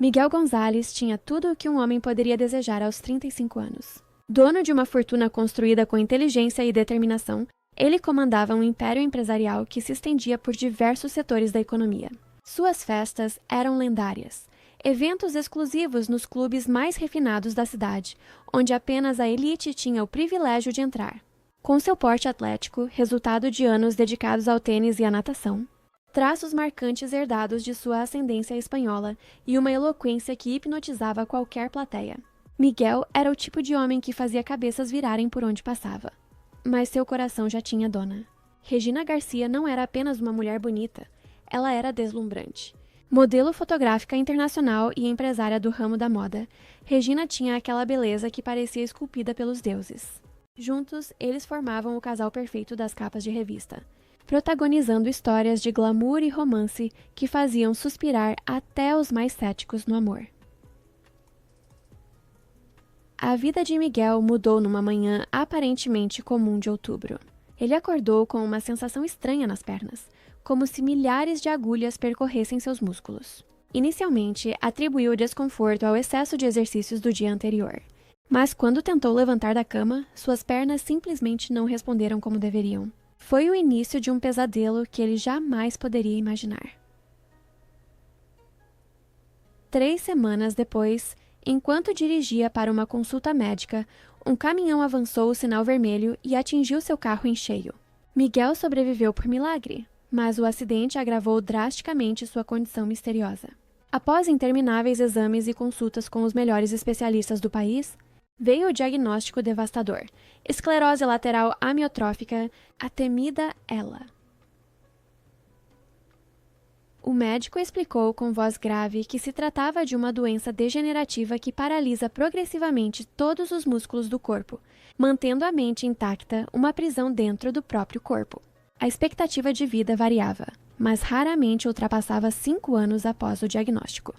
Miguel Gonzalez tinha tudo o que um homem poderia desejar aos 35 anos. Dono de uma fortuna construída com inteligência e determinação, ele comandava um império empresarial que se estendia por diversos setores da economia. Suas festas eram lendárias. Eventos exclusivos nos clubes mais refinados da cidade, onde apenas a elite tinha o privilégio de entrar. Com seu porte atlético, resultado de anos dedicados ao tênis e à natação, traços marcantes herdados de sua ascendência espanhola e uma eloquência que hipnotizava qualquer plateia, Miguel era o tipo de homem que fazia cabeças virarem por onde passava. Mas seu coração já tinha dona. Regina Garcia não era apenas uma mulher bonita, ela era deslumbrante. Modelo fotográfica internacional e empresária do ramo da moda, Regina tinha aquela beleza que parecia esculpida pelos deuses. Juntos, eles formavam o casal perfeito das capas de revista, protagonizando histórias de glamour e romance que faziam suspirar até os mais céticos no amor. A vida de Miguel mudou numa manhã aparentemente comum de outubro. Ele acordou com uma sensação estranha nas pernas, como se milhares de agulhas percorressem seus músculos. Inicialmente, atribuiu o desconforto ao excesso de exercícios do dia anterior. Mas quando tentou levantar da cama, suas pernas simplesmente não responderam como deveriam. Foi o início de um pesadelo que ele jamais poderia imaginar. 3 semanas depois, enquanto dirigia para uma consulta médica, um caminhão avançou o sinal vermelho e atingiu seu carro em cheio. Miguel sobreviveu por milagre, mas o acidente agravou drasticamente sua condição misteriosa. Após intermináveis exames e consultas com os melhores especialistas do país, veio o diagnóstico devastador: esclerose lateral amiotrófica, a temida ELA. O médico explicou com voz grave que se tratava de uma doença degenerativa que paralisa progressivamente todos os músculos do corpo, mantendo a mente intacta, uma prisão dentro do próprio corpo. A expectativa de vida variava, mas raramente ultrapassava 5 anos após o diagnóstico.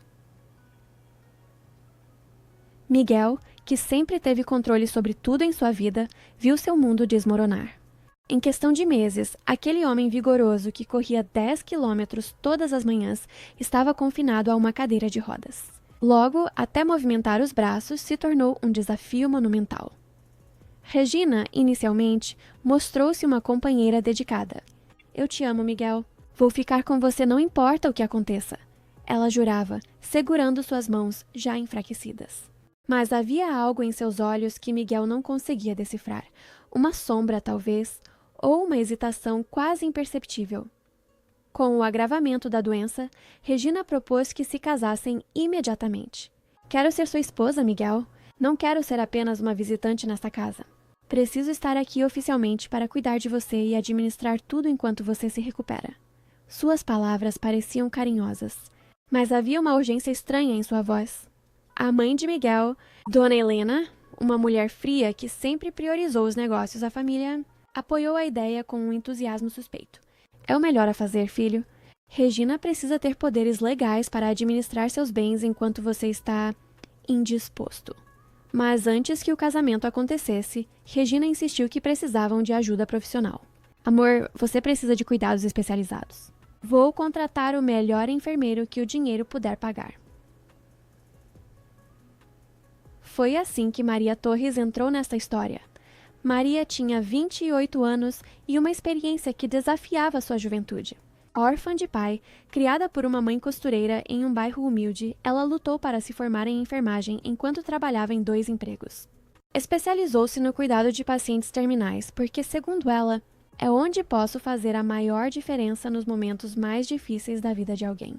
Miguel, que sempre teve controle sobre tudo em sua vida, viu seu mundo desmoronar. Em questão de meses, aquele homem vigoroso que corria 10 quilômetros todas as manhãs estava confinado a uma cadeira de rodas. Logo, até movimentar os braços se tornou um desafio monumental. Regina, inicialmente, mostrou-se uma companheira dedicada. "Eu te amo, Miguel. Vou ficar com você não importa o que aconteça", ela jurava, segurando suas mãos já enfraquecidas. Mas havia algo em seus olhos que Miguel não conseguia decifrar. Uma sombra, talvez, ou uma hesitação quase imperceptível. Com o agravamento da doença, Regina propôs que se casassem imediatamente. "Quero ser sua esposa, Miguel. Não quero ser apenas uma visitante nesta casa. Preciso estar aqui oficialmente para cuidar de você e administrar tudo enquanto você se recupera." Suas palavras pareciam carinhosas, mas havia uma urgência estranha em sua voz. A mãe de Miguel, Dona Helena, uma mulher fria que sempre priorizou os negócios da família, apoiou a ideia com um entusiasmo suspeito. "É o melhor a fazer, filho. Regina precisa ter poderes legais para administrar seus bens enquanto você está indisposto." Mas antes que o casamento acontecesse, Regina insistiu que precisavam de ajuda profissional. "Amor, você precisa de cuidados especializados. Vou contratar o melhor enfermeiro que o dinheiro puder pagar." Foi assim que Maria Torres entrou nesta história. Maria tinha 28 anos e uma experiência que desafiava sua juventude. Órfã de pai, criada por uma mãe costureira em um bairro humilde, ela lutou para se formar em enfermagem enquanto trabalhava em 2 empregos. Especializou-se no cuidado de pacientes terminais, porque, segundo ela, é onde posso fazer a maior diferença nos momentos mais difíceis da vida de alguém.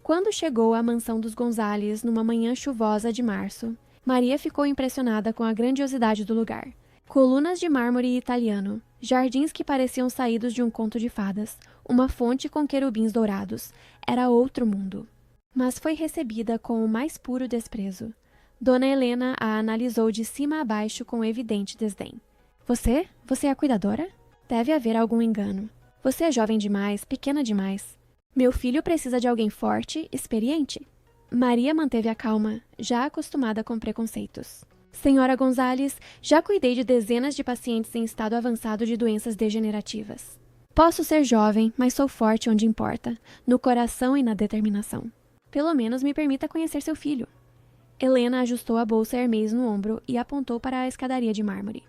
Quando chegou à mansão dos Gonzalez numa manhã chuvosa de março, Maria ficou impressionada com a grandiosidade do lugar. Colunas de mármore italiano, jardins que pareciam saídos de um conto de fadas, uma fonte com querubins dourados. Era outro mundo. Mas foi recebida com o mais puro desprezo. Dona Helena a analisou de cima a baixo com evidente desdém. Você é a cuidadora? Deve haver algum engano. Você é jovem demais, pequena demais. Meu filho precisa de alguém forte, experiente." Maria manteve a calma, já acostumada com preconceitos. "Senhora Gonzalez, já cuidei de dezenas de pacientes em estado avançado de doenças degenerativas. Posso ser jovem, mas sou forte onde importa, no coração e na determinação. Pelo menos me permita conhecer seu filho. Helena ajustou a bolsa Hermès no ombro e apontou para a escadaria de mármore.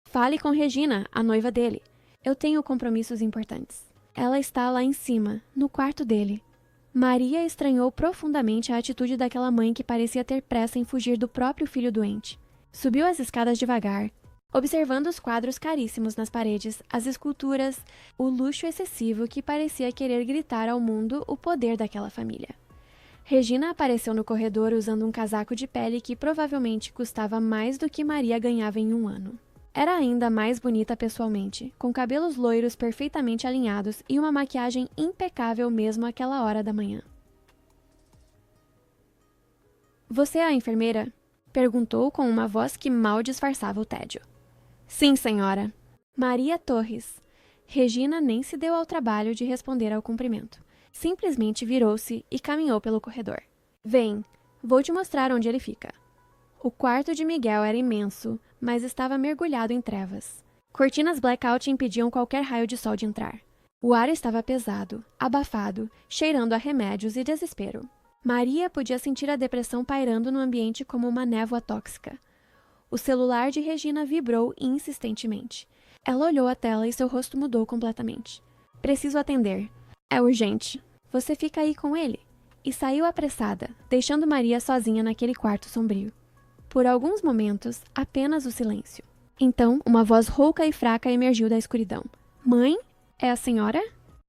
Fale com Regina, a noiva dele. Eu tenho compromissos importantes. Ela está lá em cima, no quarto dele. Maria estranhou profundamente a atitude daquela mãe que parecia ter pressa em fugir do próprio filho doente. Subiu as escadas devagar, observando os quadros caríssimos nas paredes, as esculturas, o luxo excessivo que parecia querer gritar ao mundo o poder daquela família. Regina apareceu no corredor usando um casaco de pele que provavelmente custava mais do que Maria ganhava em um ano. Era ainda mais bonita pessoalmente, com cabelos loiros perfeitamente alinhados e uma maquiagem impecável mesmo àquela hora da manhã. Você é a enfermeira? Perguntou com uma voz que mal disfarçava o tédio. Sim, senhora. Maria Torres. Regina nem se deu ao trabalho de responder ao cumprimento. Simplesmente virou-se e caminhou pelo corredor. Vem, vou te mostrar onde ele fica. O quarto de Miguel era imenso, mas estava mergulhado em trevas. Cortinas blackout impediam qualquer raio de sol de entrar. O ar estava pesado, abafado, cheirando a remédios e desespero. Maria podia sentir a depressão pairando no ambiente como uma névoa tóxica. O celular de Regina vibrou insistentemente. Ela olhou a tela e seu rosto mudou completamente. Preciso atender. É urgente. Você fica aí com ele. E saiu apressada, deixando Maria sozinha naquele quarto sombrio. Por alguns momentos, apenas o silêncio. Então, uma voz rouca e fraca emergiu da escuridão. Mãe? É a senhora?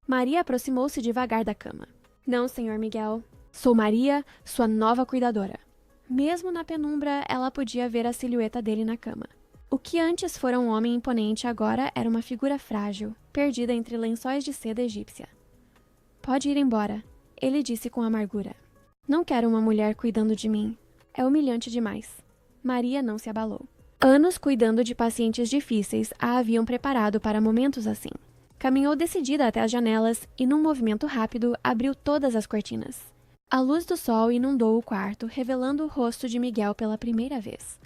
Maria aproximou-se devagar da cama. Não, senhor Miguel. Sou Maria, sua nova cuidadora. Mesmo na penumbra, ela podia ver a silhueta dele na cama. O que antes fora um homem imponente agora era uma figura frágil, perdida entre lençóis de seda egípcia. Pode ir embora, ele disse com amargura. Não quero uma mulher cuidando de mim. É humilhante demais. Maria não se abalou. Anos cuidando de pacientes difíceis a haviam preparado para momentos assim. Caminhou decidida até as janelas e, num movimento rápido, abriu todas as cortinas. A luz do sol inundou o quarto, revelando o rosto de Miguel pela primeira vez.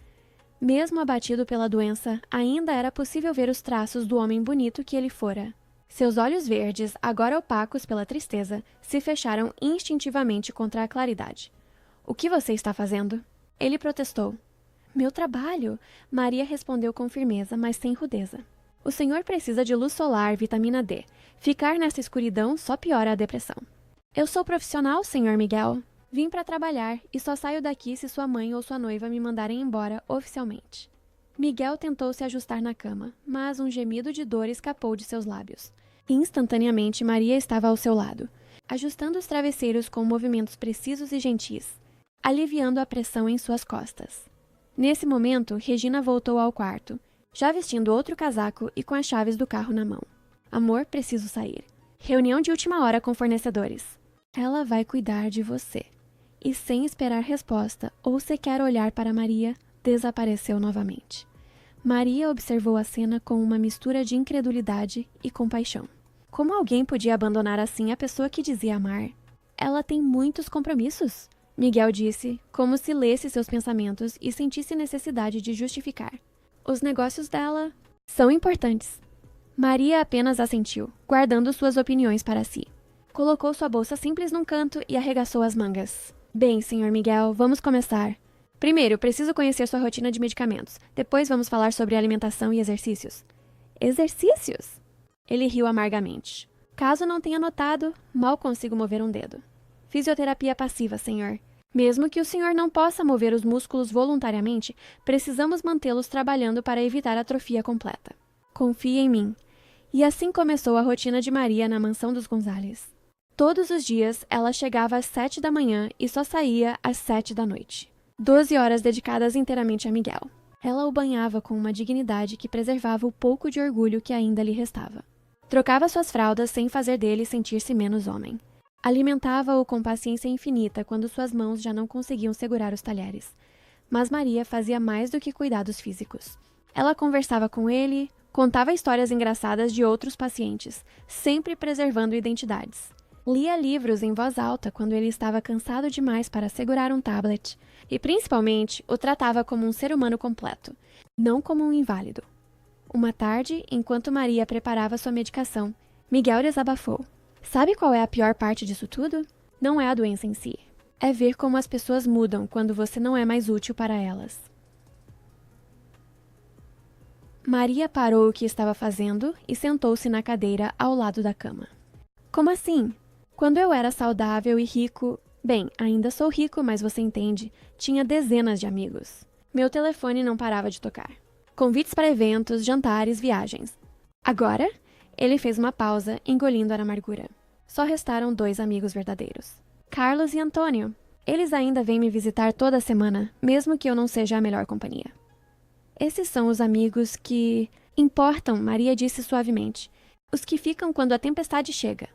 Mesmo abatido pela doença, ainda era possível ver os traços do homem bonito que ele fora. Seus olhos verdes, agora opacos pela tristeza, se fecharam instintivamente contra a claridade. O que você está fazendo? Ele protestou. Meu trabalho, Maria respondeu com firmeza, mas sem rudeza. O senhor precisa de luz solar, vitamina D. Ficar nessa escuridão só piora a depressão. Eu sou profissional, senhor Miguel. Vim para trabalhar e só saio daqui se sua mãe ou sua noiva me mandarem embora oficialmente. Miguel tentou se ajustar na cama, mas um gemido de dor escapou de seus lábios. Instantaneamente, Maria estava ao seu lado, ajustando os travesseiros com movimentos precisos e gentis, aliviando a pressão em suas costas. Nesse momento, Regina voltou ao quarto, já vestindo outro casaco e com as chaves do carro na mão. Amor, preciso sair. Reunião de última hora com fornecedores. Ela vai cuidar de você. E sem esperar resposta ou sequer olhar para Maria, desapareceu novamente. Maria observou a cena com uma mistura de incredulidade e compaixão. Como alguém podia abandonar assim a pessoa que dizia amar? Ela tem muitos compromissos, Miguel disse, como se lesse seus pensamentos e sentisse necessidade de justificar. Os negócios dela são importantes. Maria apenas assentiu, guardando suas opiniões para si. Colocou sua bolsa simples num canto e arregaçou as mangas. Bem, senhor Miguel, vamos começar. Primeiro, preciso conhecer sua rotina de medicamentos. Depois vamos falar sobre alimentação e exercícios. Exercícios? Ele riu amargamente. Caso não tenha notado, mal consigo mover um dedo. Fisioterapia passiva, senhor. Mesmo que o senhor não possa mover os músculos voluntariamente, precisamos mantê-los trabalhando para evitar atrofia completa. Confie em mim. E assim começou a rotina de Maria na mansão dos Gonzales. Todos os dias, ela chegava às 7 da manhã e só saía às 7 da noite. 12 horas dedicadas inteiramente a Miguel. Ela o banhava com uma dignidade que preservava o pouco de orgulho que ainda lhe restava. Trocava suas fraldas sem fazer dele sentir-se menos homem. Alimentava-o com paciência infinita quando suas mãos já não conseguiam segurar os talheres. Mas Maria fazia mais do que cuidados físicos. Ela conversava com ele, contava histórias engraçadas de outros pacientes, sempre preservando identidades. Lia livros em voz alta quando ele estava cansado demais para segurar um tablet. E, principalmente, o tratava como um ser humano completo, não como um inválido. Uma tarde, enquanto Maria preparava sua medicação, Miguel desabafou. Sabe qual é a pior parte disso tudo? Não é a doença em si. É ver como as pessoas mudam quando você não é mais útil para elas. Maria parou o que estava fazendo e sentou-se na cadeira ao lado da cama. Como assim? Quando eu era saudável e rico... Bem, ainda sou rico, mas você entende, tinha dezenas de amigos. Meu telefone não parava de tocar. Convites para eventos, jantares, viagens. Agora, ele fez uma pausa, engolindo a amargura. Só restaram 2 amigos verdadeiros. Carlos e Antônio. Eles ainda vêm me visitar toda semana, mesmo que eu não seja a melhor companhia. Esses são os amigos que... importam, Maria disse suavemente. Os que ficam quando a tempestade chega.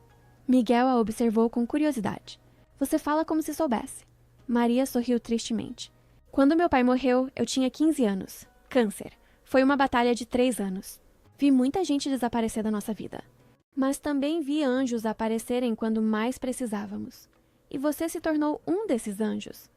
Miguel a observou com curiosidade. Você fala como se soubesse. Maria sorriu tristemente. Quando meu pai morreu, eu tinha 15 anos. Câncer. Foi uma batalha de 3 anos. Vi muita gente desaparecer da nossa vida. Mas também vi anjos aparecerem quando mais precisávamos. E você se tornou um desses anjos.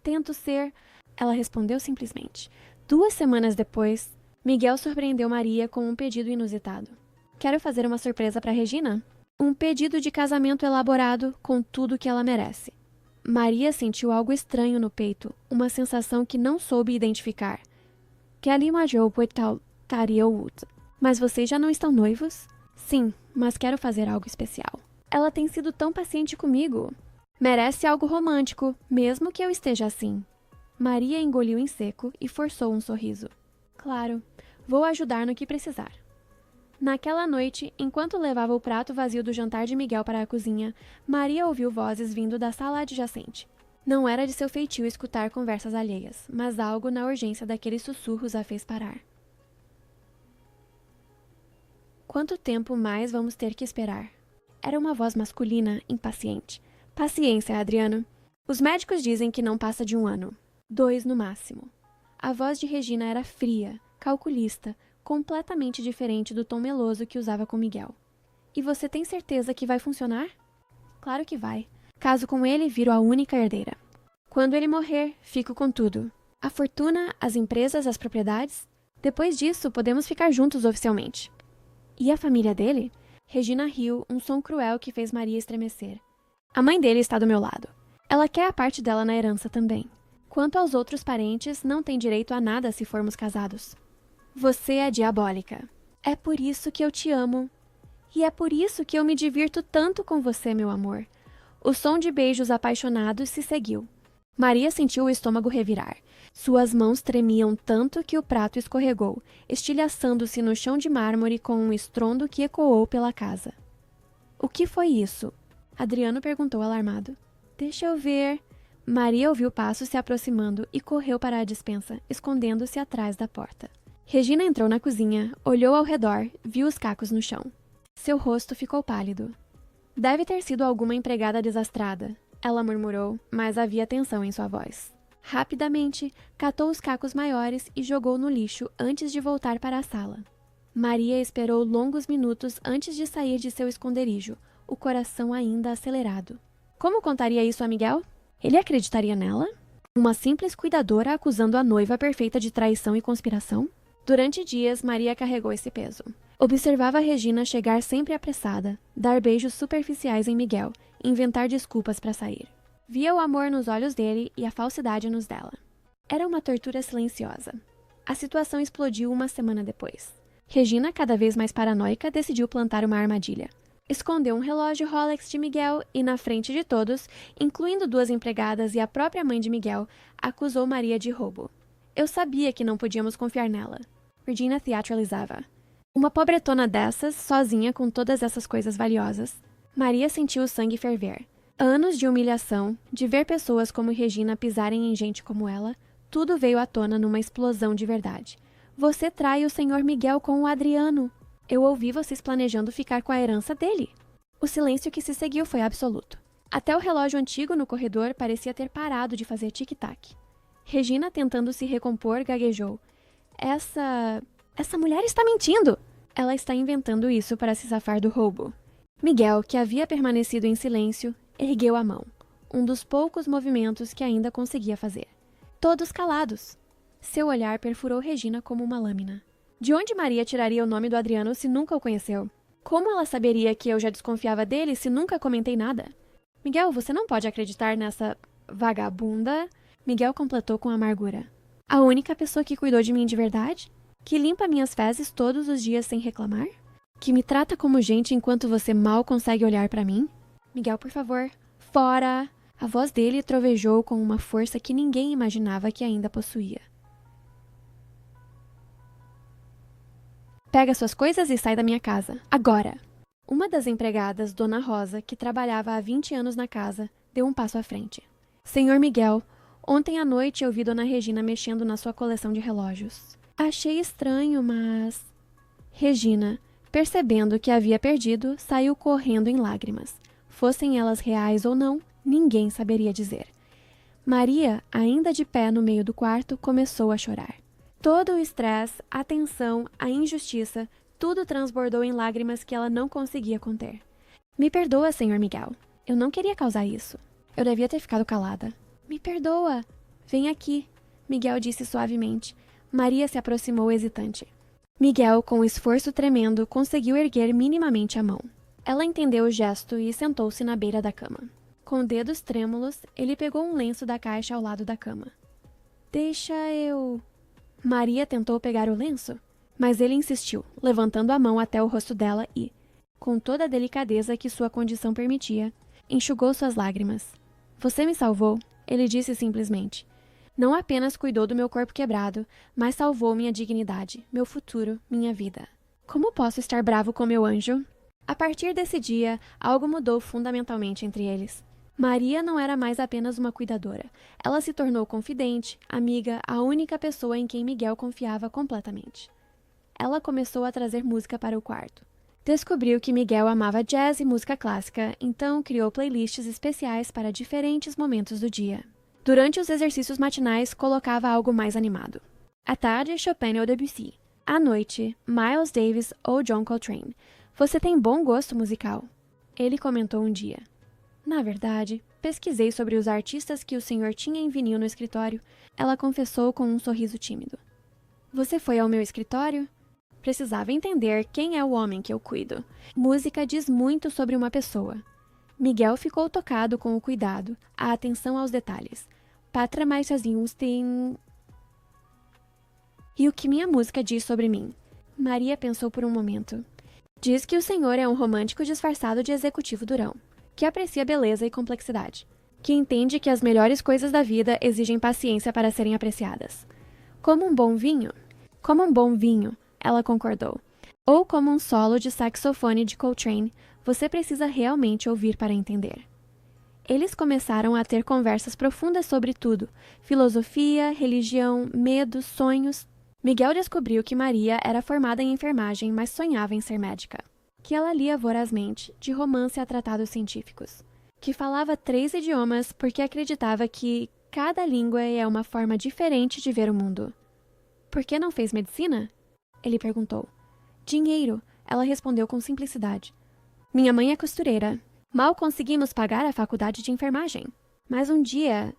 Tento ser... Ela respondeu simplesmente. 2 semanas depois, Miguel surpreendeu Maria com um pedido inusitado. Quero fazer uma surpresa para Regina? Um pedido de casamento elaborado com tudo que ela merece. Maria sentiu algo estranho no peito, uma sensação que não soube identificar. Mas vocês já não estão noivos? Sim, mas quero fazer algo especial. Ela tem sido tão paciente comigo. Merece algo romântico, mesmo que eu esteja assim. Maria engoliu em seco e forçou um sorriso. Claro, vou ajudar no que precisar. Naquela noite, enquanto levava o prato vazio do jantar de Miguel para a cozinha, Maria ouviu vozes vindo da sala adjacente. Não era de seu feitio escutar conversas alheias, mas algo na urgência daqueles sussurros a fez parar. Quanto tempo mais vamos ter que esperar? Era uma voz masculina, impaciente. Paciência, Adriano. Os médicos dizem que não passa de 1 ano. 2 no máximo. A voz de Regina era fria, calculista, completamente diferente do tom meloso que usava com Miguel. E você tem certeza que vai funcionar? Claro que vai. Caso com ele, viro a única herdeira. Quando ele morrer, fico com tudo. A fortuna, as empresas, as propriedades. Depois disso, podemos ficar juntos oficialmente. E a família dele? Regina riu, um som cruel que fez Maria estremecer. A mãe dele está do meu lado. Ela quer a parte dela na herança também. Quanto aos outros parentes, não tem direito a nada se formos casados. Você é diabólica. É por isso que eu te amo. E é por isso que eu me divirto tanto com você, meu amor. O som de beijos apaixonados se seguiu. Maria sentiu o estômago revirar. Suas mãos tremiam tanto que o prato escorregou, estilhaçando-se no chão de mármore com um estrondo que ecoou pela casa. O que foi isso? Adriano perguntou alarmado. Deixa eu ver. Maria ouviu passos se aproximando e correu para a despensa, escondendo-se atrás da porta. Regina entrou na cozinha, olhou ao redor, viu os cacos no chão. Seu rosto ficou pálido. Deve ter sido alguma empregada desastrada, ela murmurou, mas havia tensão em sua voz. Rapidamente, catou os cacos maiores e jogou no lixo antes de voltar para a sala. Maria esperou longos minutos antes de sair de seu esconderijo, o coração ainda acelerado. Como contaria isso a Miguel? Ele acreditaria nela? Uma simples cuidadora acusando a noiva perfeita de traição e conspiração? Durante dias, Maria carregou esse peso. Observava Regina chegar sempre apressada, dar beijos superficiais em Miguel, inventar desculpas para sair. Via o amor nos olhos dele e a falsidade nos dela. Era uma tortura silenciosa. A situação explodiu 1 semana depois. Regina, cada vez mais paranoica, decidiu plantar uma armadilha. Escondeu um relógio Rolex de Miguel e, na frente de todos, incluindo 2 empregadas e a própria mãe de Miguel, acusou Maria de roubo. Eu sabia que não podíamos confiar nela. Regina teatralizava. Uma pobretona dessas, sozinha com todas essas coisas valiosas. Maria sentiu o sangue ferver. Anos de humilhação, de ver pessoas como Regina pisarem em gente como ela, tudo veio à tona numa explosão de verdade. Você trai o Sr. Miguel com o Adriano. Eu ouvi vocês planejando ficar com a herança dele. O silêncio que se seguiu foi absoluto. Até o relógio antigo no corredor parecia ter parado de fazer tic-tac. Regina, tentando se recompor, gaguejou. Essa mulher está mentindo! Ela está inventando isso para se safar do roubo. Miguel, que havia permanecido em silêncio, ergueu a mão. Um dos poucos movimentos que ainda conseguia fazer. Todos calados. Seu olhar perfurou Regina como uma lâmina. De onde Maria tiraria o nome do Adriano se nunca o conheceu? Como ela saberia que eu já desconfiava dele se nunca comentei nada? Miguel, você não pode acreditar nessa vagabunda? Miguel completou com amargura. A única pessoa que cuidou de mim de verdade? Que limpa minhas fezes todos os dias sem reclamar? Que me trata como gente enquanto você mal consegue olhar para mim? Miguel, por favor, fora! A voz dele trovejou com uma força que ninguém imaginava que ainda possuía. Pega suas coisas e sai da minha casa, agora! Uma das empregadas, Dona Rosa, que trabalhava há 20 anos na casa, deu um passo à frente. Senhor Miguel, ontem à noite eu vi Dona Regina mexendo na sua coleção de relógios. Achei estranho, mas... Regina, percebendo que havia perdido, saiu correndo em lágrimas. Fossem elas reais ou não, ninguém saberia dizer. Maria, ainda de pé no meio do quarto, começou a chorar. Todo o estresse, a tensão, a injustiça, tudo transbordou em lágrimas que ela não conseguia conter. Me perdoa, Senhor Miguel. Eu não queria causar isso. Eu devia ter ficado calada. Me perdoa. Vem aqui, Miguel disse suavemente. Maria se aproximou hesitante. Miguel, com esforço tremendo, conseguiu erguer minimamente a mão. Ela entendeu o gesto e sentou-se na beira da cama. Com dedos trêmulos, ele pegou um lenço da caixa ao lado da cama. Deixa eu... Maria tentou pegar o lenço, mas ele insistiu, levantando a mão até o rosto dela e, com toda a delicadeza que sua condição permitia, enxugou suas lágrimas. Você me salvou, ele disse simplesmente. Não apenas cuidou do meu corpo quebrado, mas salvou minha dignidade, meu futuro, minha vida. Como posso estar bravo com meu anjo? A partir desse dia, algo mudou fundamentalmente entre eles. Maria não era mais apenas uma cuidadora. Ela se tornou confidente, amiga, a única pessoa em quem Miguel confiava completamente. Ela começou a trazer música para o quarto. Descobriu que Miguel amava jazz e música clássica, então criou playlists especiais para diferentes momentos do dia. Durante os exercícios matinais, colocava algo mais animado. À tarde, Chopin ou Debussy. À noite, Miles Davis ou John Coltrane. Você tem bom gosto musical. Ele comentou um dia. Na verdade, pesquisei sobre os artistas que o senhor tinha em vinil no escritório. Ela confessou com um sorriso tímido. Você foi ao meu escritório? Precisava entender quem é o homem que eu cuido. Música diz muito sobre uma pessoa. Miguel ficou tocado com o cuidado, a atenção aos detalhes. Patra mais tem... E o que minha música diz sobre mim? Maria pensou por um momento. Diz que o senhor é um romântico disfarçado de executivo durão, que aprecia beleza e complexidade, que entende que as melhores coisas da vida exigem paciência para serem apreciadas. Como um bom vinho? Como um bom vinho, ela concordou. Ou como um solo de saxofone de Coltrane, você precisa realmente ouvir para entender. Eles começaram a ter conversas profundas sobre tudo, filosofia, religião, medos, sonhos. Miguel descobriu que Maria era formada em enfermagem, mas sonhava em ser médica. Que ela lia vorazmente, de romance a tratados científicos. Que falava 3 idiomas porque acreditava que cada língua é uma forma diferente de ver o mundo. Por que não fez medicina? Ele perguntou. Dinheiro, ela respondeu com simplicidade. Minha mãe é costureira. Mal conseguimos pagar a faculdade de enfermagem. Mas um dia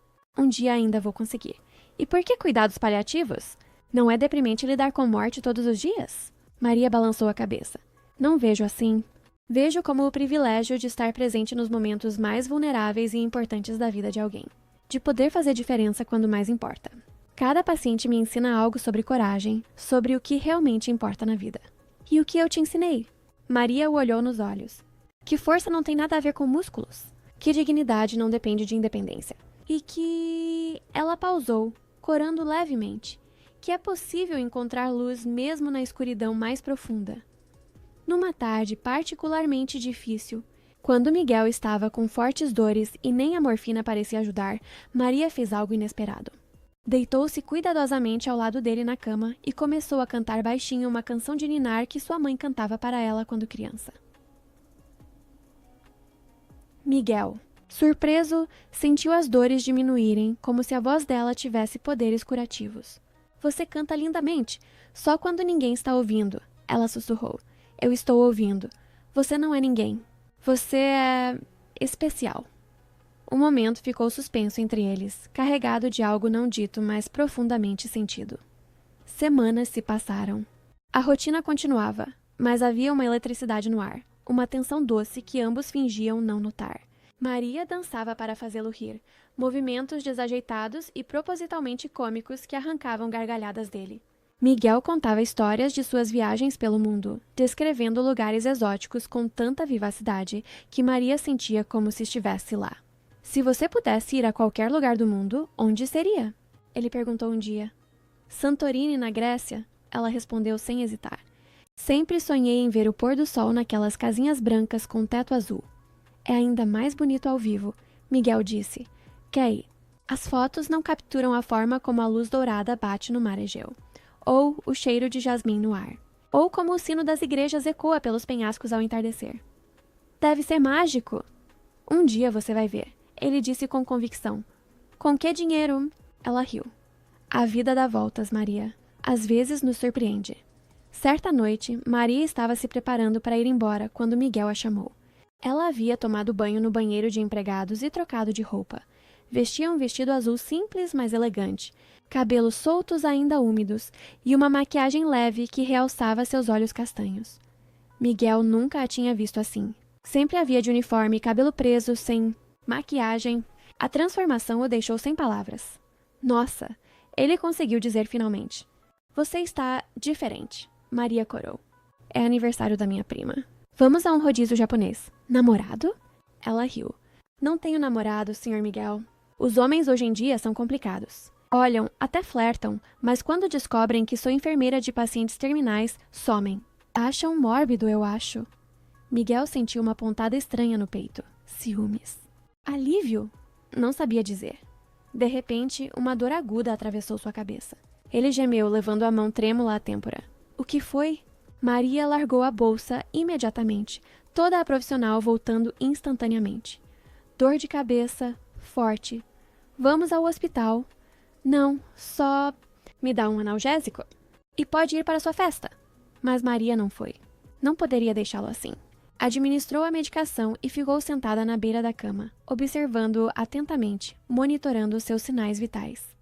ainda vou conseguir. E por que cuidados paliativos? Não é deprimente lidar com morte todos os dias? Maria balançou a cabeça. Não vejo assim. Vejo como o privilégio de estar presente nos momentos mais vulneráveis e importantes da vida de alguém. De poder fazer diferença quando mais importa. Cada paciente me ensina algo sobre coragem, sobre o que realmente importa na vida. E o que eu te ensinei? Maria o olhou nos olhos. Que força não tem nada a ver com músculos? Que dignidade não depende de independência? E que... Ela pausou, corando levemente. Que é possível encontrar luz mesmo na escuridão mais profunda. Numa tarde particularmente difícil, quando Miguel estava com fortes dores e nem a morfina parecia ajudar, Maria fez algo inesperado. Deitou-se cuidadosamente ao lado dele na cama e começou a cantar baixinho uma canção de ninar que sua mãe cantava para ela quando criança. Miguel, surpreso, sentiu as dores diminuírem, como se a voz dela tivesse poderes curativos. Você canta lindamente, só quando ninguém está ouvindo, ela sussurrou. Eu estou ouvindo. Você não é ninguém. Você é... especial. Um momento ficou suspenso entre eles, carregado de algo não dito, mas profundamente sentido. Semanas se passaram. A rotina continuava. mas havia uma eletricidade no ar, uma tensão doce que ambos fingiam não notar. Maria dançava para fazê-lo rir, movimentos desajeitados e propositalmente cômicos que arrancavam gargalhadas dele. Miguel contava histórias de suas viagens pelo mundo, descrevendo lugares exóticos com tanta vivacidade que Maria sentia como se estivesse lá. Se você pudesse ir a qualquer lugar do mundo, onde seria? Ele perguntou um dia. Santorini, na Grécia, ela respondeu sem hesitar. Sempre sonhei em ver o pôr do sol naquelas casinhas brancas com teto azul. É ainda mais bonito ao vivo, Miguel disse. Kay, as fotos não capturam a forma como a luz dourada bate no mar Egeu, ou o cheiro de jasmim no ar, ou como o sino das igrejas ecoa pelos penhascos ao entardecer. Deve ser mágico! Um dia você vai ver, ele disse com convicção. Com que dinheiro? Ela riu. A vida dá voltas, Maria. Às vezes nos surpreende. Certa noite, Maria estava se preparando para ir embora quando Miguel a chamou. Ela havia tomado banho no banheiro de empregados e trocado de roupa. Vestia um vestido azul simples, mas elegante, cabelos soltos ainda úmidos e uma maquiagem leve que realçava seus olhos castanhos. Miguel nunca a tinha visto assim. Sempre havia de uniforme, cabelo preso, sem maquiagem. A transformação o deixou sem palavras. Nossa, ele conseguiu dizer finalmente. Você está diferente, Maria corou. É aniversário da minha prima. Vamos a um rodízio japonês. Namorado? Ela riu. Não tenho namorado, Sr. Miguel. Os homens hoje em dia são complicados. Olham, até flertam, mas quando descobrem que sou enfermeira de pacientes terminais, somem. Acham mórbido, eu acho. Miguel sentiu uma pontada estranha no peito. Ciúmes. Alívio? Não sabia dizer. De repente, uma dor aguda atravessou sua cabeça. Ele gemeu, levando a mão trêmula à têmpora. O que foi? Maria largou a bolsa imediatamente, toda a profissional voltando instantaneamente. Dor de cabeça, forte. Vamos ao hospital. Não, só... Me dá um analgésico? E pode ir para sua festa. Mas Maria não foi. Não poderia deixá-lo assim. Administrou a medicação e ficou sentada na beira da cama, observando-o atentamente, monitorando seus sinais vitais.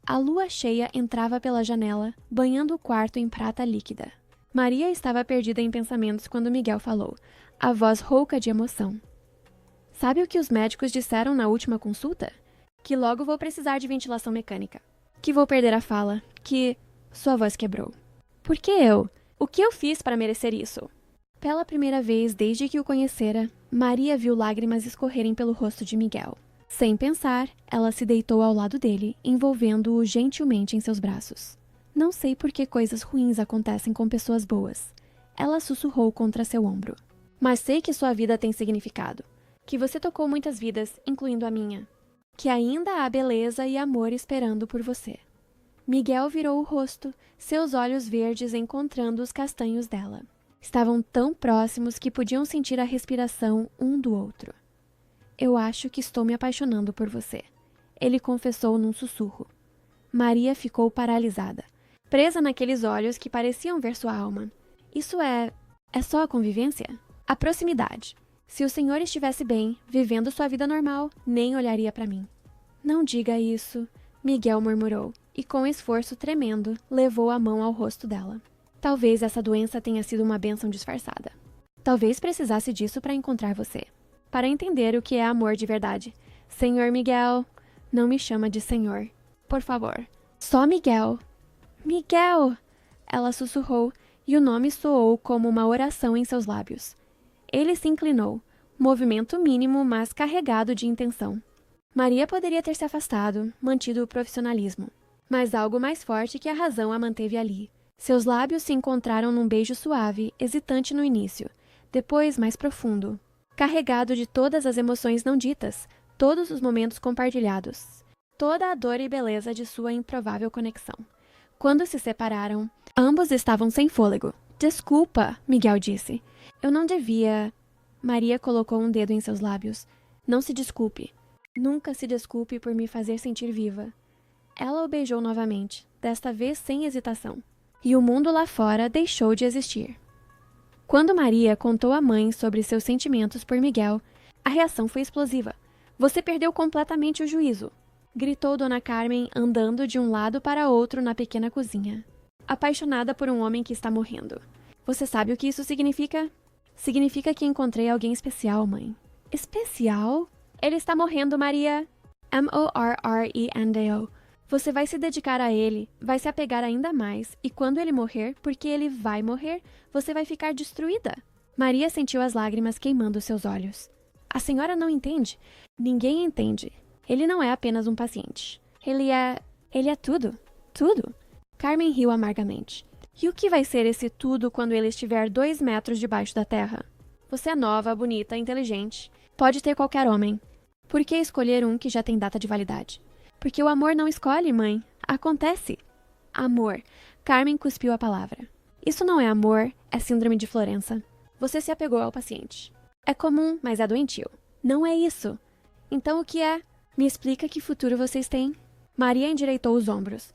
A lua cheia entrava pela janela, banhando o quarto em prata líquida. Maria estava perdida em pensamentos quando Miguel falou, a voz rouca de emoção. Sabe o que os médicos disseram na última consulta? Que logo vou precisar de ventilação mecânica. Que vou perder a fala. Que... Sua voz quebrou. Por que eu? O que eu fiz para merecer isso? Pela primeira vez desde que o conhecera, Maria viu lágrimas escorrerem pelo rosto de Miguel. Sem pensar, ela se deitou ao lado dele, envolvendo-o gentilmente em seus braços. Não sei por que coisas ruins acontecem com pessoas boas. Ela sussurrou contra seu ombro. Mas sei que sua vida tem significado. Que você tocou muitas vidas, incluindo a minha. Que ainda há beleza e amor esperando por você. Miguel virou o rosto, seus olhos verdes encontrando os castanhos dela. Estavam tão próximos que podiam sentir a respiração um do outro. Eu acho que estou me apaixonando por você, ele confessou num sussurro. Maria ficou paralisada, presa naqueles olhos que pareciam ver sua alma. Isso é só a convivência? A proximidade. Se o senhor estivesse bem, vivendo sua vida normal, nem olharia para mim. Não diga isso, Miguel murmurou, e com esforço tremendo, levou a mão ao rosto dela. Talvez essa doença tenha sido uma bênção disfarçada. Talvez precisasse disso para encontrar você. Para entender o que é amor de verdade. Senhor Miguel, não me chama de senhor. Por favor. Só Miguel. Miguel! Ela sussurrou, e o nome soou como uma oração em seus lábios. Ele se inclinou, movimento mínimo, mas carregado de intenção. Maria poderia ter se afastado, mantido o profissionalismo. Mas algo mais forte que a razão a manteve ali. Seus lábios se encontraram num beijo suave, hesitante no início, depois mais profundo, carregado de todas as emoções não ditas, todos os momentos compartilhados, toda a dor e beleza de sua improvável conexão. Quando se separaram, ambos estavam sem fôlego. Desculpa, Miguel disse. Eu não devia... Maria colocou um dedo em seus lábios. Não se desculpe. Nunca se desculpe por me fazer sentir viva. Ela o beijou novamente, desta vez sem hesitação. E o mundo lá fora deixou de existir. Quando Maria contou à mãe sobre seus sentimentos por Miguel, a reação foi explosiva. Você perdeu completamente o juízo, gritou Dona Carmen andando de um lado para outro na pequena cozinha. apaixonada por um homem que está morrendo. Você sabe o que isso significa? Significa que encontrei alguém especial, mãe. Especial? Ele está morrendo, Maria. Morrendo. Você vai se dedicar a ele, vai se apegar ainda mais, e quando ele morrer, porque ele vai morrer, você vai ficar destruída. Maria sentiu as lágrimas queimando seus olhos. A senhora não entende? Ninguém entende. Ele não é apenas um paciente. Ele é tudo. Tudo. Carmen riu amargamente. E o que vai ser esse tudo quando ele estiver 2 metros debaixo da terra? Você é nova, bonita, inteligente. Pode ter qualquer homem. Por que escolher um que já tem data de validade? Porque o amor não escolhe, mãe. Acontece. Amor. Carmen cuspiu a palavra. Isso não é amor, é síndrome de Florença. Você se apegou ao paciente. É comum, mas é doentio. Não é isso. Então o que é? Me explica que futuro vocês têm. Maria endireitou os ombros.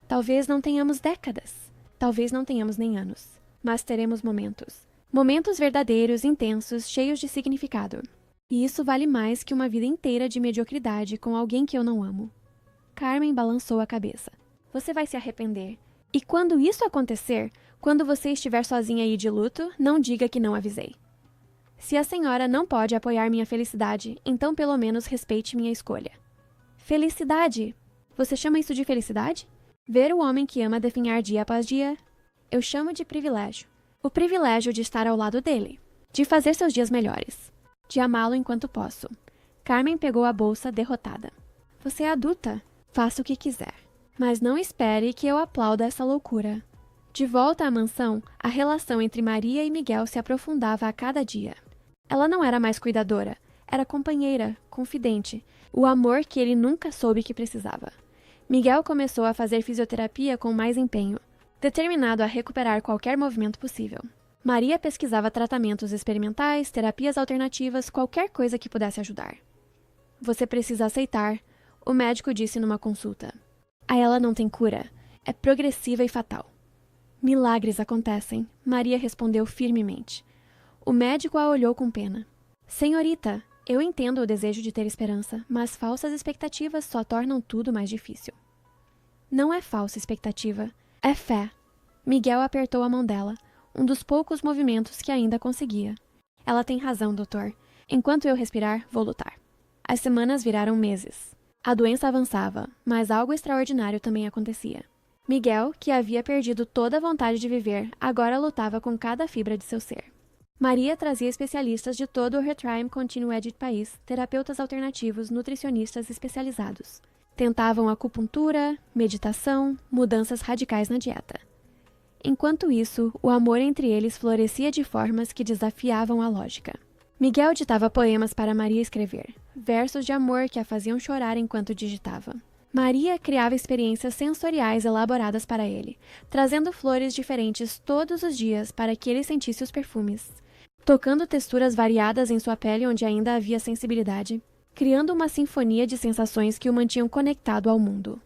Talvez não tenhamos décadas. Talvez não tenhamos nem anos. Mas teremos momentos. Momentos verdadeiros, intensos, cheios de significado. E isso vale mais que uma vida inteira de mediocridade com alguém que eu não amo. Carmen balançou a cabeça. Você vai se arrepender. E quando isso acontecer, quando você estiver sozinha e de luto, não diga que não avisei. Se a senhora não pode apoiar minha felicidade, então pelo menos respeite minha escolha. Felicidade! Você chama isso de felicidade? Ver o homem que ama definhar dia após dia? Eu chamo de privilégio. O privilégio de estar ao lado dele. De fazer seus dias melhores. De amá-lo enquanto posso. Carmen pegou a bolsa derrotada. Você é adulta. Faça o que quiser. Mas não espere que eu aplauda essa loucura. De volta à mansão, a relação entre Maria e Miguel se aprofundava a cada dia. Ela não era mais cuidadora. Era companheira, confidente. O amor que ele nunca soube que precisava. Miguel começou a fazer fisioterapia com mais empenho, determinado a recuperar qualquer movimento possível. Maria pesquisava tratamentos experimentais, terapias alternativas, qualquer coisa que pudesse ajudar. Você precisa aceitar, o médico disse numa consulta. A ela não tem cura. É progressiva e fatal. Milagres acontecem, Maria respondeu firmemente. O médico a olhou com pena. Senhorita, eu entendo o desejo de ter esperança, mas falsas expectativas só tornam tudo mais difícil. Não é falsa expectativa, é fé. Miguel apertou a mão dela, um dos poucos movimentos que ainda conseguia. Ela tem razão, doutor. Enquanto eu respirar, vou lutar. As semanas viraram meses. A doença avançava, mas algo extraordinário também acontecia. Miguel, que havia perdido toda a vontade de viver, agora lutava com cada fibra de seu ser. Maria trazia especialistas de todo o Retraim Continued país, terapeutas alternativos, nutricionistas especializados. Tentavam acupuntura, meditação, mudanças radicais na dieta. Enquanto isso, o amor entre eles florescia de formas que desafiavam a lógica. Miguel ditava poemas para Maria escrever, versos de amor que a faziam chorar enquanto digitava. Maria criava experiências sensoriais elaboradas para ele, trazendo flores diferentes todos os dias para que ele sentisse os perfumes, tocando texturas variadas em sua pele onde ainda havia sensibilidade, criando uma sinfonia de sensações que o mantinham conectado ao mundo.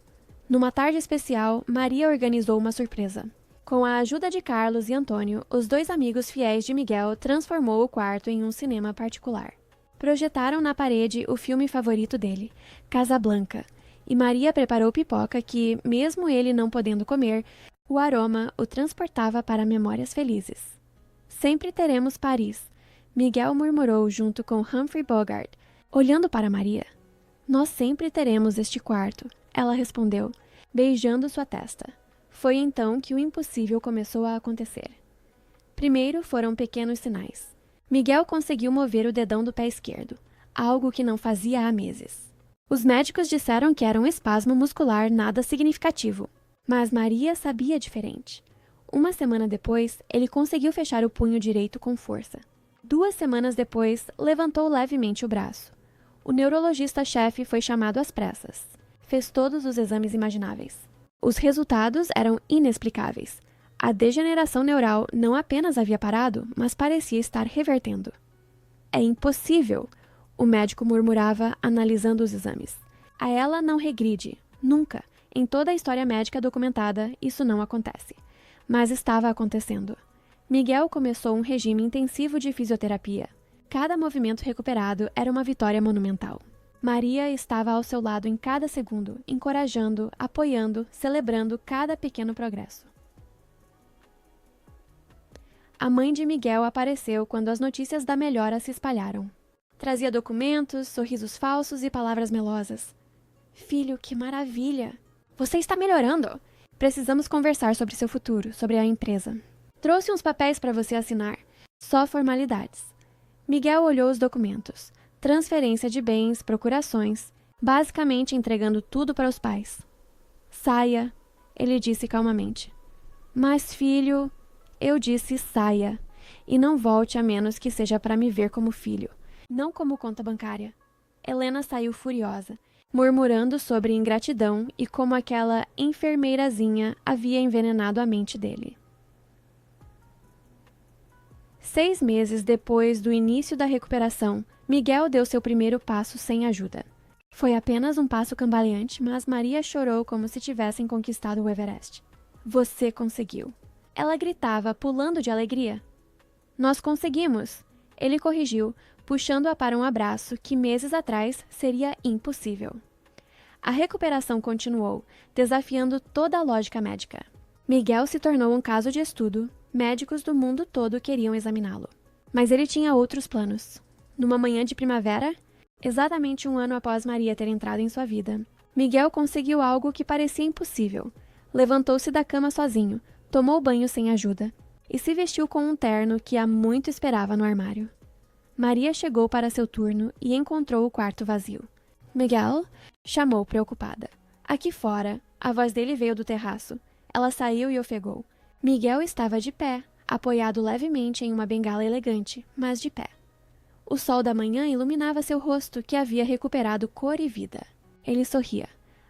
Numa tarde especial, Maria organizou uma surpresa. Com a ajuda de Carlos e Antônio, os 2 amigos fiéis de Miguel transformou o quarto em um cinema particular. Projetaram na parede o filme favorito dele, Casablanca, e Maria preparou pipoca que, mesmo ele não podendo comer, o aroma o transportava para memórias felizes. Sempre teremos Paris, Miguel murmurou junto com Humphrey Bogart, olhando para Maria. Nós sempre teremos este quarto, ela respondeu, beijando sua testa. Foi então que o impossível começou a acontecer. Primeiro foram pequenos sinais. Miguel conseguiu mover o dedão do pé esquerdo, algo que não fazia há meses. Os médicos disseram que era um espasmo muscular nada significativo, mas Maria sabia diferente. Uma semana depois, ele conseguiu fechar o punho direito com força. 2 semanas depois, levantou levemente o braço. O neurologista-chefe foi chamado às pressas. Fez todos os exames imagináveis. Os resultados eram inexplicáveis. A degeneração neural não apenas havia parado, mas parecia estar revertendo. É impossível, o médico murmurava, analisando os exames. A ela não regride, nunca. Em toda a história médica documentada, isso não acontece. Mas estava acontecendo. Miguel começou um regime intensivo de fisioterapia. Cada movimento recuperado era uma vitória monumental. Maria estava ao seu lado em cada segundo, encorajando, apoiando, celebrando cada pequeno progresso. a mãe de Miguel apareceu quando as notícias da melhora se espalharam. Trazia documentos, sorrisos falsos e palavras melosas. Filho, que maravilha! Você está melhorando! Precisamos conversar sobre seu futuro, sobre a empresa. Trouxe uns papéis para você assinar. Só formalidades. Miguel olhou os documentos. Transferência de bens, procurações, basicamente entregando tudo para os pais. Saia, ele disse calmamente. Mas, filho, eu disse saia. E não volte a menos que seja para me ver como filho, não como conta bancária. Helena saiu furiosa, murmurando sobre ingratidão e como aquela enfermeirazinha havia envenenado a mente dele. 6 meses depois do início da recuperação, Miguel deu seu primeiro passo sem ajuda. Foi apenas um passo cambaleante, mas Maria chorou como se tivessem conquistado o Everest. Você conseguiu. Ela gritava, pulando de alegria. Nós conseguimos! Ele corrigiu, puxando-a para um abraço que meses atrás seria impossível. A recuperação continuou, desafiando toda a lógica médica. Miguel se tornou um caso de estudo, médicos do mundo todo queriam examiná-lo. Mas ele tinha outros planos. Numa manhã de primavera, exatamente 1 ano após Maria ter entrado em sua vida, Miguel conseguiu algo que parecia impossível. Levantou-se da cama sozinho, tomou banho sem ajuda e se vestiu com um terno que há muito esperava no armário. Maria chegou para seu turno e encontrou o quarto vazio. Miguel? Chamou preocupada. Aqui fora, a voz dele veio do terraço. Ela saiu e ofegou. Miguel estava de pé, apoiado levemente em uma bengala elegante, mas de pé. O sol da manhã iluminava seu rosto, que havia recuperado cor e vida. Ele sorria.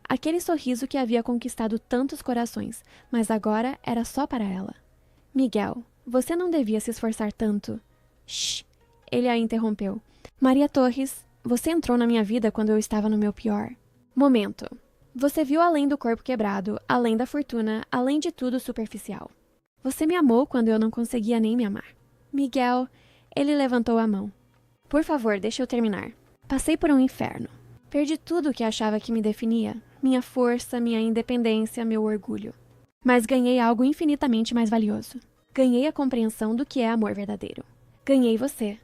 Aquele sorriso que havia conquistado tantos corações, mas agora era só para ela. Miguel, você não devia se esforçar tanto. Shh! Ele a interrompeu. Maria Torres, você entrou na minha vida quando eu estava no meu pior. Momento. Você viu além do corpo quebrado, além da fortuna, além de tudo superficial. Você me amou quando eu não conseguia nem me amar. Miguel, ele levantou a mão. Por favor, deixe eu terminar. Passei por um inferno. Perdi tudo o que achava que me definia. Minha força, minha independência, meu orgulho. Mas ganhei algo infinitamente mais valioso. Ganhei a compreensão do que é amor verdadeiro. Ganhei você.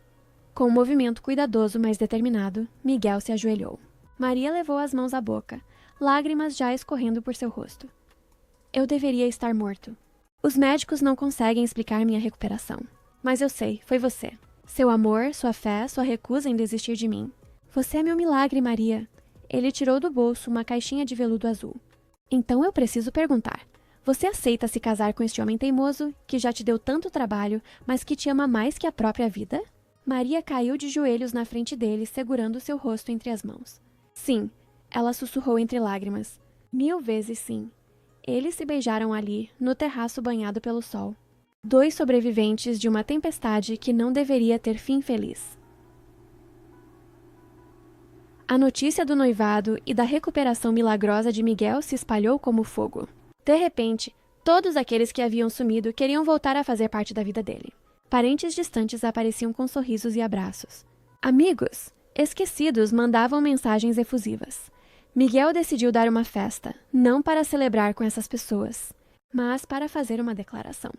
Com um movimento cuidadoso, mas determinado, Miguel se ajoelhou. Maria levou as mãos à boca, lágrimas já escorrendo por seu rosto. Eu deveria estar morto. Os médicos não conseguem explicar minha recuperação. Mas eu sei, foi você. Seu amor, sua fé, sua recusa em desistir de mim. Você é meu milagre, Maria. Ele tirou do bolso uma caixinha de veludo azul. Então eu preciso perguntar. Você aceita se casar com este homem teimoso, que já te deu tanto trabalho, mas que te ama mais que a própria vida? Maria caiu de joelhos na frente dele, segurando seu rosto entre as mãos. Sim, ela sussurrou entre lágrimas. 1000 vezes sim. Eles se beijaram ali, no terraço banhado pelo sol. 2 sobreviventes de uma tempestade que não deveria ter fim feliz. A notícia do noivado e da recuperação milagrosa de Miguel se espalhou como fogo. De repente, todos aqueles que haviam sumido queriam voltar a fazer parte da vida dele. Parentes distantes apareciam com sorrisos e abraços. Amigos, esquecidos, mandavam mensagens efusivas. Miguel decidiu dar uma festa, não para celebrar com essas pessoas, mas para fazer uma declaração.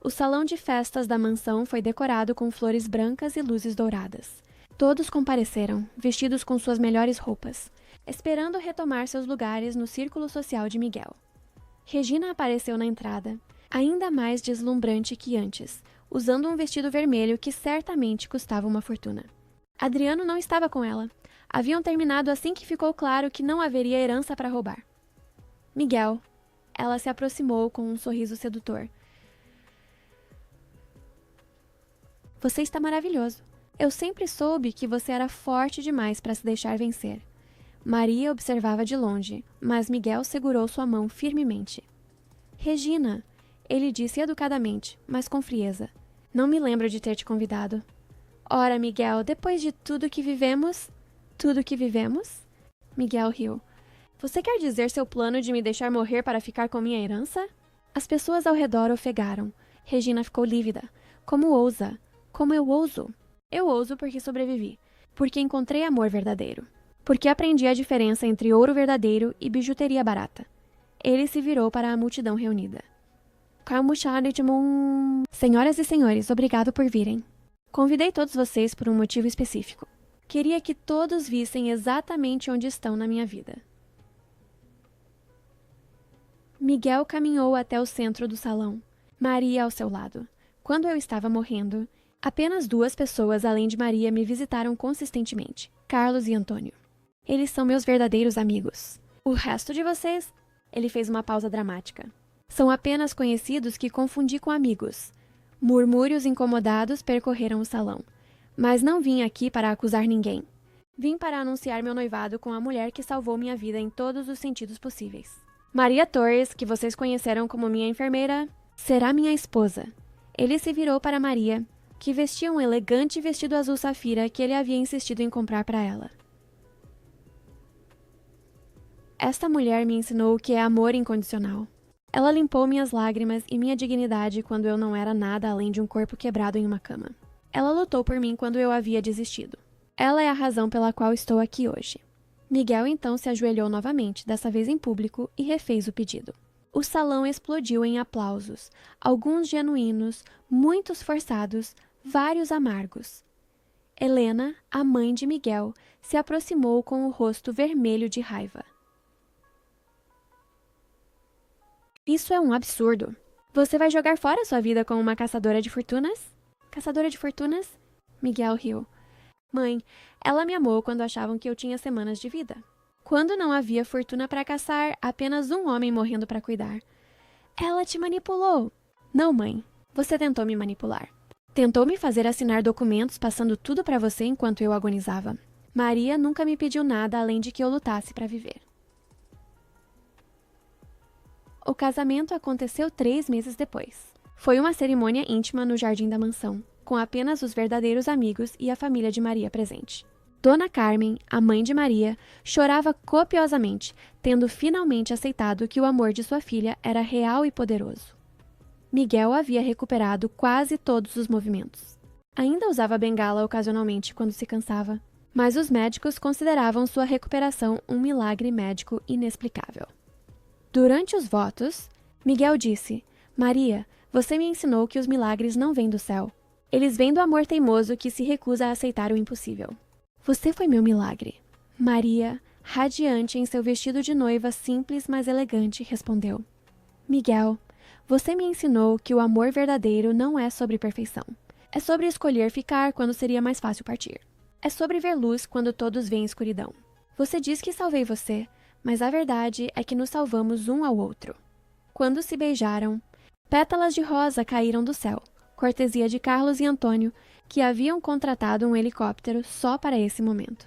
O salão de festas da mansão foi decorado com flores brancas e luzes douradas. Todos compareceram, vestidos com suas melhores roupas, esperando retomar seus lugares no círculo social de Miguel. Regina apareceu na entrada, ainda mais deslumbrante que antes, usando um vestido vermelho que certamente custava uma fortuna. Adriano não estava com ela. Haviam terminado assim que ficou claro que não haveria herança para roubar. Miguel. Ela se aproximou com um sorriso sedutor. Você está maravilhoso. Eu sempre soube que você era forte demais para se deixar vencer. Maria observava de longe, mas Miguel segurou sua mão firmemente. Regina, ele disse educadamente, mas com frieza. Não me lembro de ter te convidado. Ora, Miguel, depois de tudo que vivemos... Tudo que vivemos? Miguel riu. Você quer dizer seu plano de me deixar morrer para ficar com minha herança? As pessoas ao redor ofegaram. Regina ficou lívida. Como ousa? Como eu ouso? Eu ouso porque sobrevivi. Porque encontrei amor verdadeiro. Porque aprendi a diferença entre ouro verdadeiro e bijuteria barata. Ele se virou para a multidão reunida. Senhoras e senhores, obrigado por virem. Convidei todos vocês por um motivo específico. Queria que todos vissem exatamente onde estão na minha vida. Miguel caminhou até o centro do salão, Maria ao seu lado. Quando eu estava morrendo, apenas 2 pessoas além de Maria me visitaram consistentemente, Carlos e Antônio. Eles são meus verdadeiros amigos. O resto de vocês? Ele fez uma pausa dramática. São apenas conhecidos que confundi com amigos. Murmúrios incomodados percorreram o salão. Mas não vim aqui para acusar ninguém. Vim para anunciar meu noivado com a mulher que salvou minha vida em todos os sentidos possíveis. Maria Torres, que vocês conheceram como minha enfermeira, será minha esposa. Ele se virou para Maria, que vestia um elegante vestido azul safira que ele havia insistido em comprar para ela. Esta mulher me ensinou o que é amor incondicional. Ela limpou minhas lágrimas e minha dignidade quando eu não era nada além de um corpo quebrado em uma cama. Ela lutou por mim quando eu havia desistido. Ela é a razão pela qual estou aqui hoje. Miguel então se ajoelhou novamente, dessa vez em público, e refez o pedido. O salão explodiu em aplausos, alguns genuínos, muitos forçados, vários amargos. Helena, a mãe de Miguel, se aproximou com o rosto vermelho de raiva. Isso é um absurdo. Você vai jogar fora sua vida como uma caçadora de fortunas? Caçadora de fortunas? Miguel riu. Mãe, ela me amou quando achavam que eu tinha semanas de vida. Quando não havia fortuna para caçar, apenas um homem morrendo para cuidar. Ela te manipulou. Não, mãe. Você tentou me manipular. Tentou me fazer assinar documentos passando tudo para você enquanto eu agonizava. Maria nunca me pediu nada além de que eu lutasse para viver. O casamento aconteceu 3 meses depois. Foi uma cerimônia íntima no jardim da mansão, com apenas os verdadeiros amigos e a família de Maria presente. Dona Carmen, a mãe de Maria, chorava copiosamente, tendo finalmente aceitado que o amor de sua filha era real e poderoso. Miguel havia recuperado quase todos os movimentos. Ainda usava bengala ocasionalmente quando se cansava, mas os médicos consideravam sua recuperação um milagre médico inexplicável. Durante os votos, Miguel disse: Maria, você me ensinou que os milagres não vêm do céu. Eles vêm do amor teimoso que se recusa a aceitar o impossível. Você foi meu milagre. Maria, radiante em seu vestido de noiva simples mas elegante, respondeu: Miguel, você me ensinou que o amor verdadeiro não é sobre perfeição. É sobre escolher ficar quando seria mais fácil partir. É sobre ver luz quando todos veem escuridão. Você diz que salvei você, mas a verdade é que nos salvamos um ao outro. Quando se beijaram, pétalas de rosa caíram do céu, cortesia de Carlos e Antônio, que haviam contratado um helicóptero só para esse momento.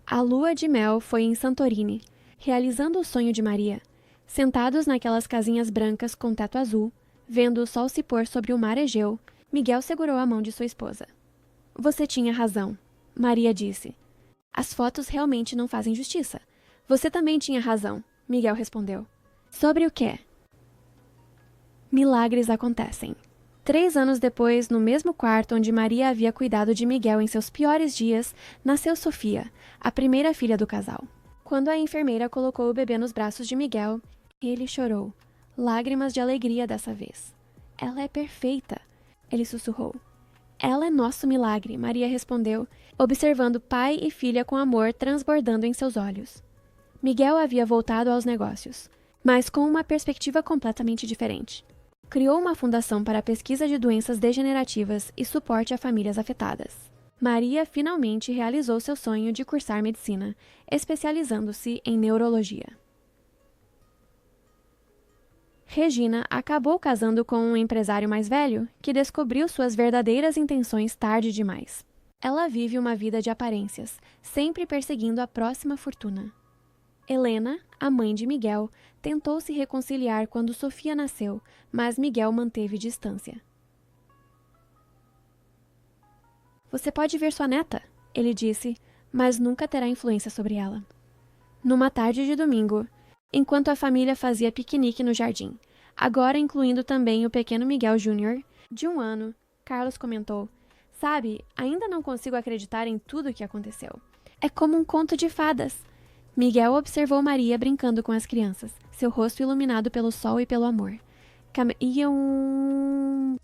A lua de mel foi em Santorini, realizando o sonho de Maria, sentados naquelas casinhas brancas com teto azul, vendo o sol se pôr sobre o mar Egeu. Miguel segurou a mão de sua esposa. Você tinha razão, Maria disse. As fotos realmente não fazem justiça. Você também tinha razão, Miguel respondeu. Sobre o quê? Milagres acontecem. 3 anos depois, no mesmo quarto onde Maria havia cuidado de Miguel em seus piores dias, nasceu Sofia, a primeira filha do casal. Quando a enfermeira colocou o bebê nos braços de Miguel, ele chorou, lágrimas de alegria dessa vez. Ela é perfeita, ele sussurrou. Ela é nosso milagre, Maria respondeu, observando pai e filha com amor transbordando em seus olhos. Miguel havia voltado aos negócios, mas com uma perspectiva completamente diferente. Criou uma fundação para a pesquisa de doenças degenerativas e suporte a famílias afetadas. Maria finalmente realizou seu sonho de cursar medicina, especializando-se em neurologia. Regina acabou casando com um empresário mais velho que descobriu suas verdadeiras intenções tarde demais. Ela vive uma vida de aparências, sempre perseguindo a próxima fortuna. Helena, a mãe de Miguel, tentou se reconciliar quando Sofia nasceu, mas Miguel manteve distância. Você pode ver sua neta, ele disse, mas nunca terá influência sobre ela. Numa tarde de domingo, enquanto a família fazia piquenique no jardim, agora incluindo também o pequeno Miguel Júnior, de 1 ano, Carlos comentou: Sabe, ainda não consigo acreditar em tudo o que aconteceu. É como um conto de fadas. Miguel observou Maria brincando com as crianças, seu rosto iluminado pelo sol e pelo amor.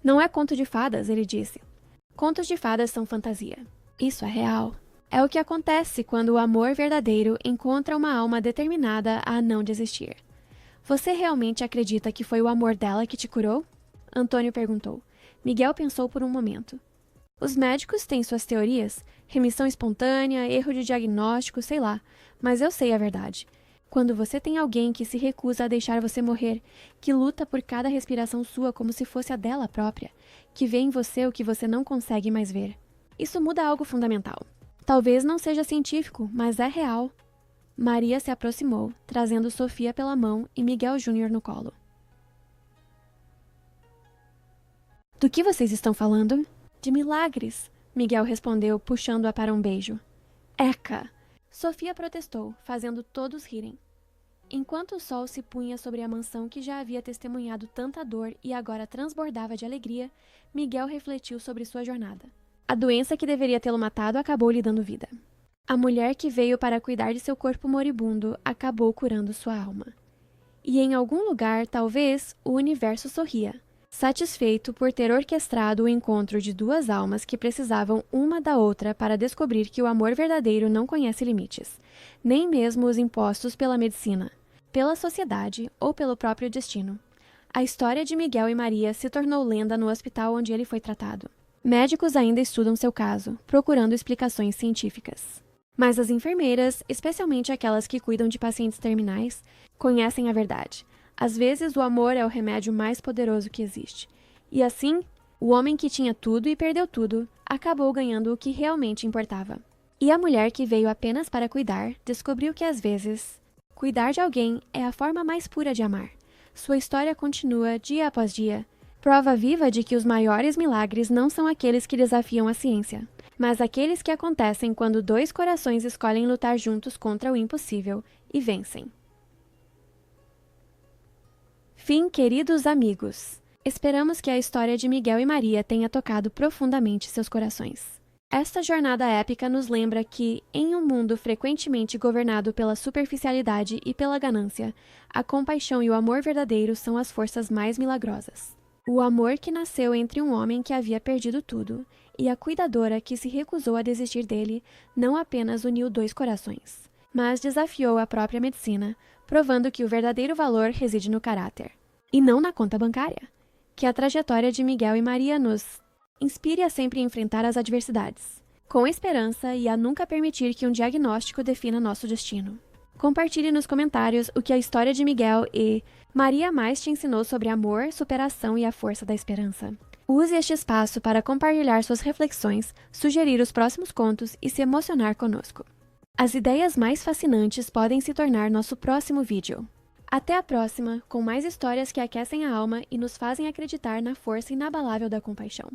Não é conto de fadas, ele disse. Contos de fadas são fantasia. Isso é real. É o que acontece quando o amor verdadeiro encontra uma alma determinada a não desistir. Você realmente acredita que foi o amor dela que te curou? Antônio perguntou. Miguel pensou por um momento. Os médicos têm suas teorias, remissão espontânea, erro de diagnóstico, sei lá, mas eu sei a verdade. Quando você tem alguém que se recusa a deixar você morrer, que luta por cada respiração sua como se fosse a dela própria, que vê em você o que você não consegue mais ver. Isso muda algo fundamental. Talvez não seja científico, mas é real. Maria se aproximou, trazendo Sofia pela mão e Miguel Júnior no colo. Do que vocês estão falando? De milagres, Miguel respondeu, puxando-a para um beijo. Eca! Sofia protestou, fazendo todos rirem. Enquanto o sol se punha sobre a mansão que já havia testemunhado tanta dor e agora transbordava de alegria, Miguel refletiu sobre sua jornada. A doença que deveria tê-lo matado acabou lhe dando vida. A mulher que veio para cuidar de seu corpo moribundo acabou curando sua alma. E em algum lugar, talvez, o universo sorria, satisfeito por ter orquestrado o encontro de duas almas que precisavam uma da outra para descobrir que o amor verdadeiro não conhece limites, nem mesmo os impostos pela medicina, pela sociedade ou pelo próprio destino. A história de Miguel e Maria se tornou lenda no hospital onde ele foi tratado. Médicos ainda estudam seu caso, procurando explicações científicas. Mas as enfermeiras, especialmente aquelas que cuidam de pacientes terminais, conhecem a verdade. Às vezes, o amor é o remédio mais poderoso que existe. E assim, o homem que tinha tudo e perdeu tudo, acabou ganhando o que realmente importava. E a mulher que veio apenas para cuidar, descobriu que às vezes, cuidar de alguém é a forma mais pura de amar. Sua história continua dia após dia, prova viva de que os maiores milagres não são aqueles que desafiam a ciência, mas aqueles que acontecem quando dois corações escolhem lutar juntos contra o impossível e vencem. Fim, queridos amigos. Esperamos que a história de Miguel e Maria tenha tocado profundamente seus corações. Esta jornada épica nos lembra que, em um mundo frequentemente governado pela superficialidade e pela ganância, a compaixão e o amor verdadeiro são as forças mais milagrosas. O amor que nasceu entre um homem que havia perdido tudo e a cuidadora que se recusou a desistir dele não apenas uniu dois corações, mas desafiou a própria medicina, provando que o verdadeiro valor reside no caráter, e não na conta bancária. Que a trajetória de Miguel e Maria nos inspire a sempre enfrentar as adversidades, com esperança e a nunca permitir que um diagnóstico defina nosso destino. Compartilhe nos comentários o que a história de Miguel e Maria mais te ensinou sobre amor, superação e a força da esperança. Use este espaço para compartilhar suas reflexões, sugerir os próximos contos e se emocionar conosco. As ideias mais fascinantes podem se tornar nosso próximo vídeo. Até a próxima, com mais histórias que aquecem a alma e nos fazem acreditar na força inabalável da compaixão.